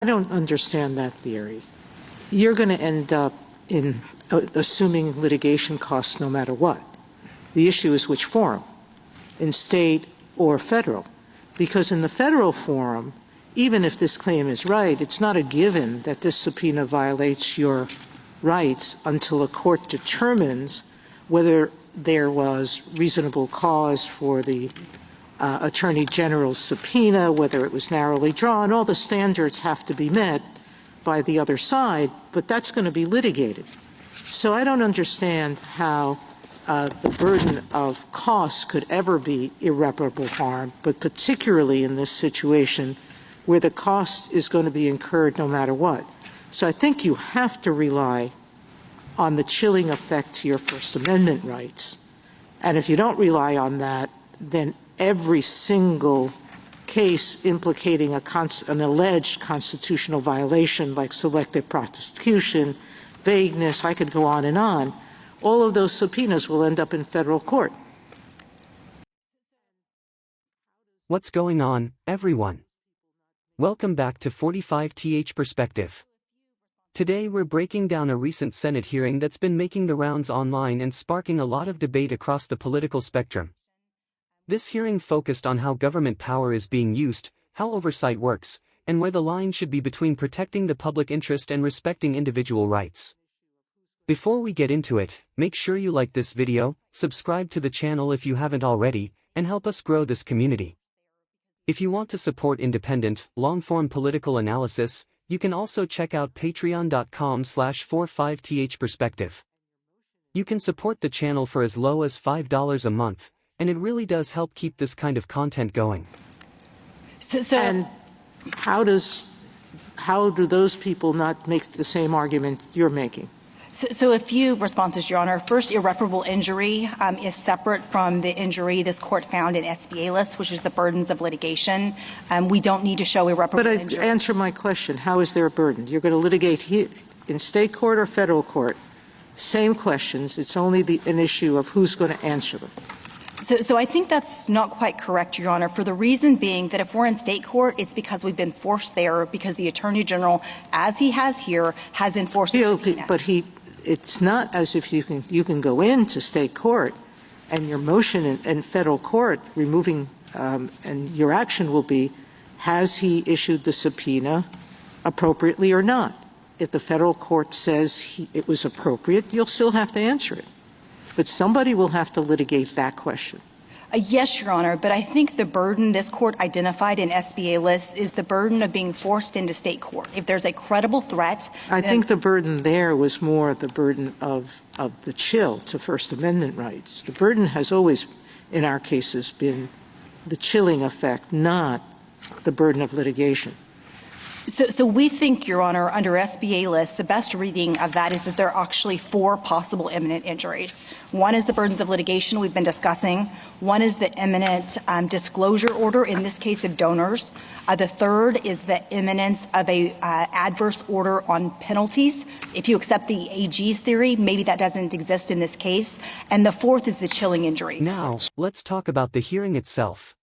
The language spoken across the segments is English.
I don't understand that theory. You're going to end up in assuming litigation costs no matter what. The issue is which forum, in state or federal. Because in the federal forum, even if this claim is right, it's not a given that this subpoena violates your rights until a court determines whether there was reasonable cause for the Attorney General's subpoena, whether it was narrowly drawn. All the standards have to be met by the other side, but that's going to be litigated. So I don't understand how the burden of costs could ever be irreparable harm, but particularly in this situation where the cost is going to be incurred no matter what. So I think you have to rely on the chilling effect to your First Amendment rights. And if you don't rely on that, then every single case implicating an alleged constitutional violation like selective prosecution, vagueness, I could go on, all of those subpoenas will end up in federal court. What's going on, everyone? Welcome back to 45th Perspective. Today we're breaking down a recent Senate hearing that's been making the rounds online and sparking a lot of debate across the political spectrum. This hearing focused on how government power is being used, how oversight works, and where the line should be between protecting the public interest and respecting individual rights. Before we get into it, make sure you like this video, subscribe to the channel if you haven't already, and help us grow this community. If you want to support independent, long-form political analysis, you can also check out patreon.com/45thperspective. You can support the channel for as low as $5 a month, and it really does help keep this kind of content going. And how do those people not make the same argument you're making? So a few responses, Your Honor. First, irreparable injury is separate from the injury this court found in SBA list, which is the burdens of litigation. We don't need to show irreparable injury. But answer my question. How is there a burden? You're going to litigate here in state court or federal court. Same questions. It's only an issue of who's going to answer them. So I think that's not quite correct, Your Honor, for the reason being that if we're in state court, it's because we've been forced there because the Attorney General, as he has here, has enforced the subpoena. But it's not as if you can go into state court and your motion in federal court removing and your action will be, has he issued the subpoena appropriately or not? If the federal court says it was appropriate, you'll still have to answer it. But somebody will have to litigate that question. Yes, Your Honor, but I think the burden this court identified in SBA list is the burden of being forced into state court. If there's a credible threat— I think the burden there was more the burden of the chill to First Amendment rights. The burden has always, in our cases, been the chilling effect, not the burden of litigation. So we think, Your Honor, under SBA list, the best reading of that is that there are actually 4 possible imminent injuries. One is the burdens of litigation we've been discussing. One is the imminent disclosure order, in this case of donors. The third is the imminence of a adverse order on penalties. If you accept the AG's theory, maybe that doesn't exist in this case. And the fourth is the chilling injury. Now, let's talk about the hearing itself.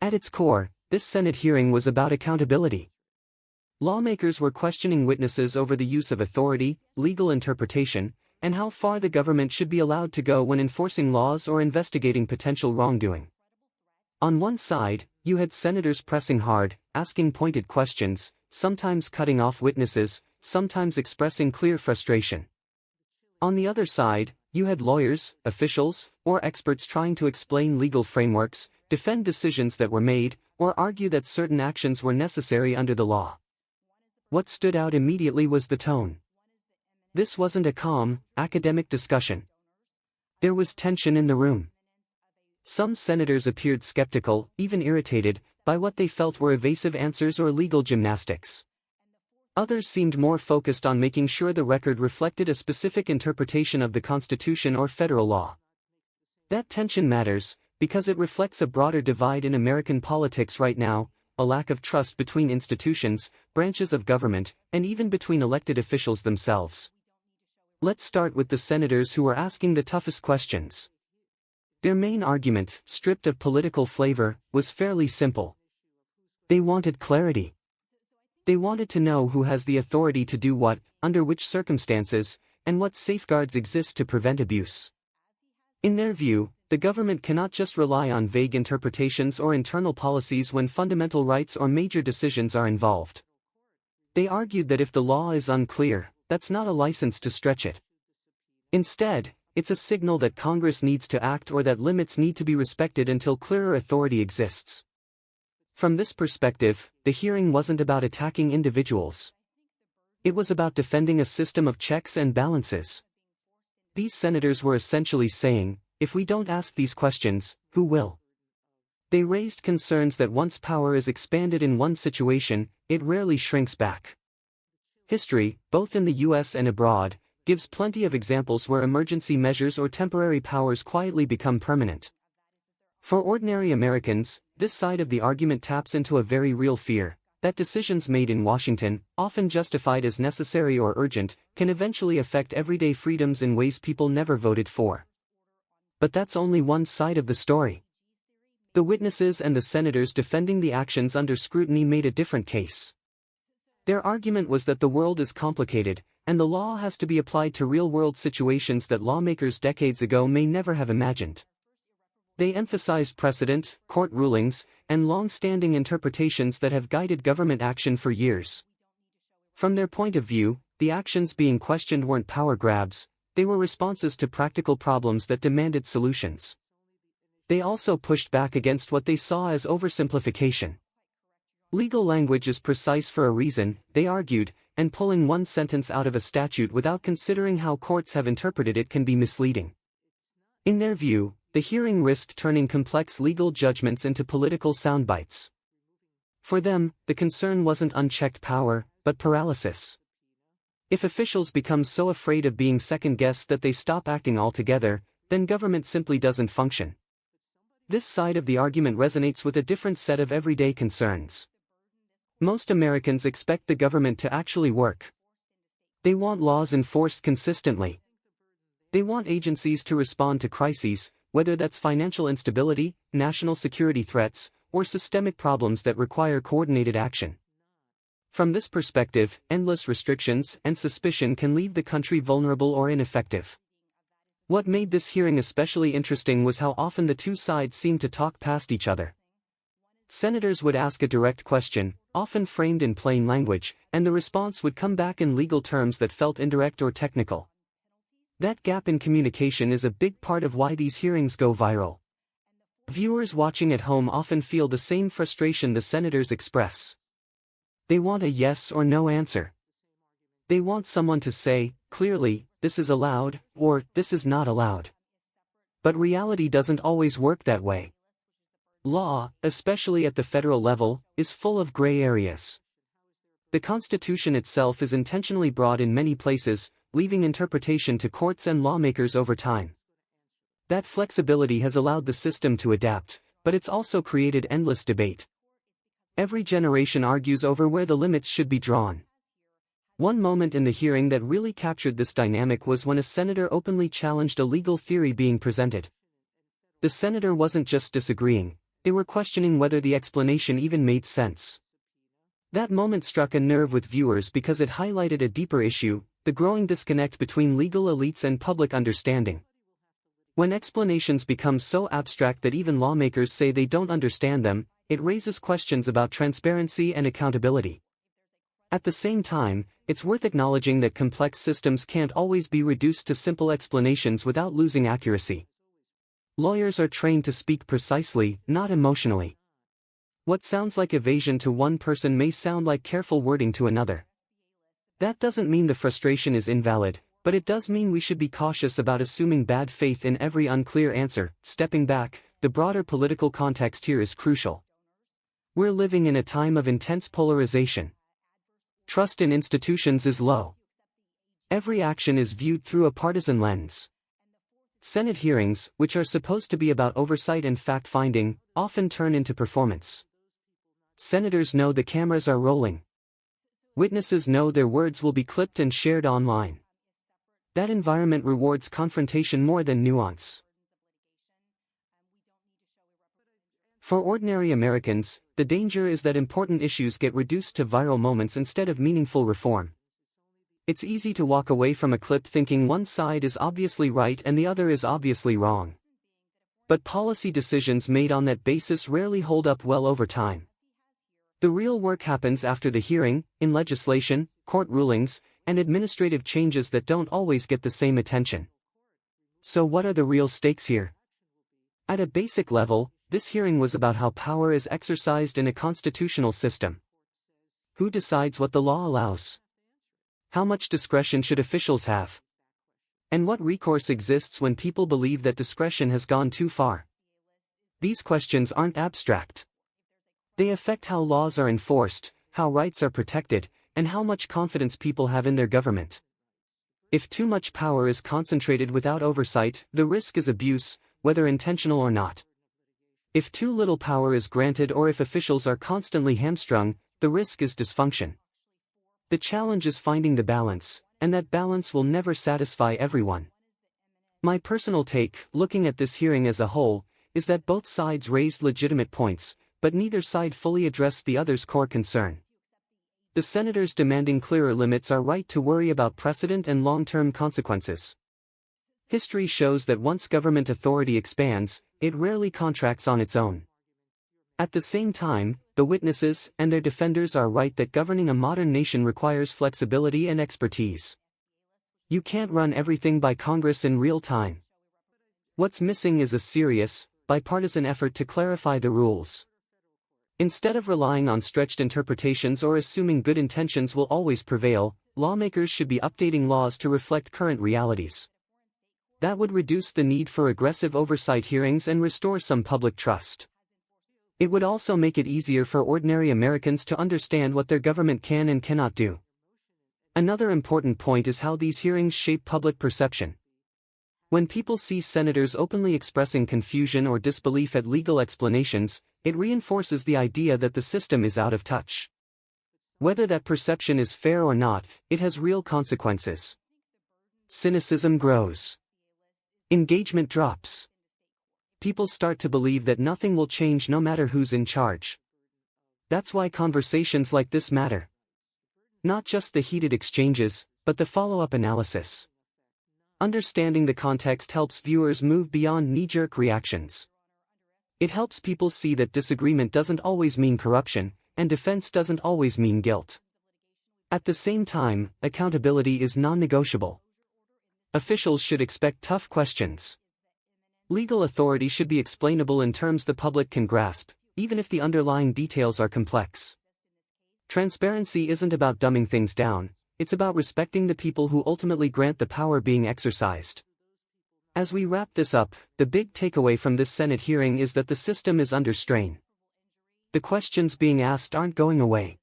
At its core, this Senate hearing was about accountability. Lawmakers were questioning witnesses over the use of authority, legal interpretation, and how far the government should be allowed to go when enforcing laws or investigating potential wrongdoing. On one side, you had senators pressing hard, asking pointed questions, sometimes cutting off witnesses, sometimes expressing clear frustration. On the other side, you had lawyers, officials, or experts trying to explain legal frameworks, defend decisions that were made, or argue that certain actions were necessary under the law. What stood out immediately was the tone. This wasn't a calm, academic discussion. There was tension in the room. Some senators appeared skeptical, even irritated, by what they felt were evasive answers or legal gymnastics. Others seemed more focused on making sure the record reflected a specific interpretation of the Constitution or federal law. That tension matters, because it reflects a broader divide in American politics right now, a lack of trust between institutions, branches of government, and even between elected officials themselves. Let's start with the senators who were asking the toughest questions. Their main argument, stripped of political flavor, was fairly simple. They wanted clarity. They wanted to know who has the authority to do what, under which circumstances, and what safeguards exist to prevent abuse. In their view, the government cannot just rely on vague interpretations or internal policies when fundamental rights or major decisions are involved. They argued that if the law is unclear, that's not a license to stretch it. Instead, it's a signal that Congress needs to act or that limits need to be respected until clearer authority exists. From this perspective, the hearing wasn't about attacking individuals. It was about defending a system of checks and balances. These senators were essentially saying, if we don't ask these questions, who will? They raised concerns that once power is expanded in one situation, it rarely shrinks back. History, both in the US and abroad, gives plenty of examples where emergency measures or temporary powers quietly become permanent. For ordinary Americans, this side of the argument taps into a very real fear, that decisions made in Washington, often justified as necessary or urgent, can eventually affect everyday freedoms in ways people never voted for. But that's only one side of the story. The witnesses and the senators defending the actions under scrutiny made a different case. Their argument was that the world is complicated, and the law has to be applied to real-world situations that lawmakers decades ago may never have imagined. They emphasized precedent, court rulings, and long-standing interpretations that have guided government action for years. From their point of view, the actions being questioned weren't power grabs, they were responses to practical problems that demanded solutions. They also pushed back against what they saw as oversimplification. Legal language is precise for a reason, they argued, and pulling one sentence out of a statute without considering how courts have interpreted it can be misleading. In their view, the hearing risked turning complex legal judgments into political soundbites. For them, the concern wasn't unchecked power, but paralysis. If officials become so afraid of being second-guessed that they stop acting altogether, then government simply doesn't function. This side of the argument resonates with a different set of everyday concerns. Most Americans expect the government to actually work. They want laws enforced consistently. They want agencies to respond to crises, whether that's financial instability, national security threats, or systemic problems that require coordinated action. From this perspective, endless restrictions and suspicion can leave the country vulnerable or ineffective. What made this hearing especially interesting was how often the two sides seemed to talk past each other. Senators would ask a direct question, often framed in plain language, and the response would come back in legal terms that felt indirect or technical. That gap in communication is a big part of why these hearings go viral. Viewers watching at home often feel the same frustration the senators express. They want a yes or no answer. They want someone to say, clearly, this is allowed, or this is not allowed. But reality doesn't always work that way. Law, especially at the federal level, is full of gray areas. The Constitution itself is intentionally broad in many places, leaving interpretation to courts and lawmakers over time. That flexibility has allowed the system to adapt, but it's also created endless debate. Every generation argues over where the limits should be drawn. One moment in the hearing that really captured this dynamic was when a senator openly challenged a legal theory being presented. The senator wasn't just disagreeing, they were questioning whether the explanation even made sense. That moment struck a nerve with viewers because it highlighted a deeper issue, the growing disconnect between legal elites and public understanding. When explanations become so abstract that even lawmakers say they don't understand them, it raises questions about transparency and accountability. At the same time, it's worth acknowledging that complex systems can't always be reduced to simple explanations without losing accuracy. Lawyers are trained to speak precisely, not emotionally. What sounds like evasion to one person may sound like careful wording to another. That doesn't mean the frustration is invalid, but it does mean we should be cautious about assuming bad faith in every unclear answer. Stepping back, the broader political context here is crucial. We're living in a time of intense polarization. Trust in institutions is low. Every action is viewed through a partisan lens. Senate hearings, which are supposed to be about oversight and fact-finding, often turn into performance. Senators know the cameras are rolling. Witnesses know their words will be clipped and shared online. That environment rewards confrontation more than nuance. For ordinary Americans, the danger is that important issues get reduced to viral moments instead of meaningful reform. It's easy to walk away from a clip thinking one side is obviously right and the other is obviously wrong. But policy decisions made on that basis rarely hold up well over time. The real work happens after the hearing, in legislation, court rulings, and administrative changes that don't always get the same attention. So what are the real stakes here? At a basic level, this hearing was about how power is exercised in a constitutional system. Who decides what the law allows? How much discretion should officials have? And what recourse exists when people believe that discretion has gone too far? These questions aren't abstract. They affect how laws are enforced, how rights are protected, and how much confidence people have in their government. If too much power is concentrated without oversight, the risk is abuse, whether intentional or not. If too little power is granted or if officials are constantly hamstrung, the risk is dysfunction. The challenge is finding the balance, and that balance will never satisfy everyone. My personal take, looking at this hearing as a whole, is that both sides raised legitimate points, but neither side fully addressed the other's core concern. The senators demanding clearer limits are right to worry about precedent and long-term consequences. History shows that once government authority expands, it rarely contracts on its own. At the same time, the witnesses and their defenders are right that governing a modern nation requires flexibility and expertise. You can't run everything by Congress in real time. What's missing is a serious, bipartisan effort to clarify the rules. Instead of relying on stretched interpretations or assuming good intentions will always prevail, lawmakers should be updating laws to reflect current realities. That would reduce the need for aggressive oversight hearings and restore some public trust. It would also make it easier for ordinary Americans to understand what their government can and cannot do. Another important point is how these hearings shape public perception. When people see senators openly expressing confusion or disbelief at legal explanations, it reinforces the idea that the system is out of touch. Whether that perception is fair or not, it has real consequences. Cynicism grows. Engagement drops. People start to believe that nothing will change no matter who's in charge. That's why conversations like this matter. Not just the heated exchanges, but the follow-up analysis. Understanding the context helps viewers move beyond knee-jerk reactions. It helps people see that disagreement doesn't always mean corruption, and defense doesn't always mean guilt. At the same time, accountability is non-negotiable. Officials should expect tough questions. Legal authority should be explainable in terms the public can grasp, even if the underlying details are complex. Transparency isn't about dumbing things down, it's about respecting the people who ultimately grant the power being exercised. As we wrap this up, the big takeaway from this Senate hearing is that the system is under strain. The questions being asked aren't going away.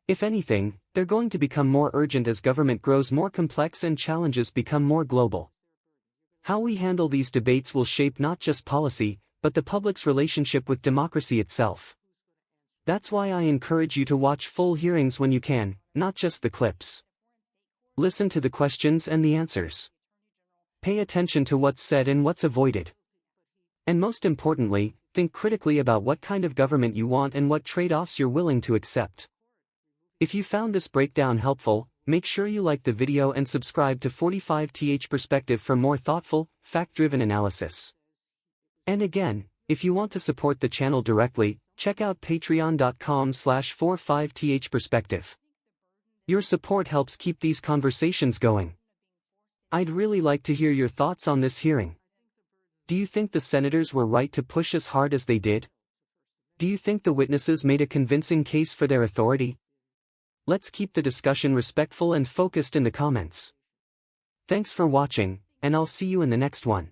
If anything, they're going to become more urgent as government grows more complex and challenges become more global. How we handle these debates will shape not just policy, but the public's relationship with democracy itself. That's why I encourage you to watch full hearings when you can, not just the clips. Listen to the questions and the answers. Pay attention to what's said and what's avoided. And most importantly, think critically about what kind of government you want and what trade-offs you're willing to accept. If you found this breakdown helpful, make sure you like the video and subscribe to 45th Perspective for more thoughtful, fact-driven analysis. And again, if you want to support the channel directly, check out patreon.com/45th Perspective. Your support helps keep these conversations going. I'd really like to hear your thoughts on this hearing. Do you think the senators were right to push as hard as they did? Do you think the witnesses made a convincing case for their authority? Let's keep the discussion respectful and focused in the comments. Thanks for watching, and I'll see you in the next one.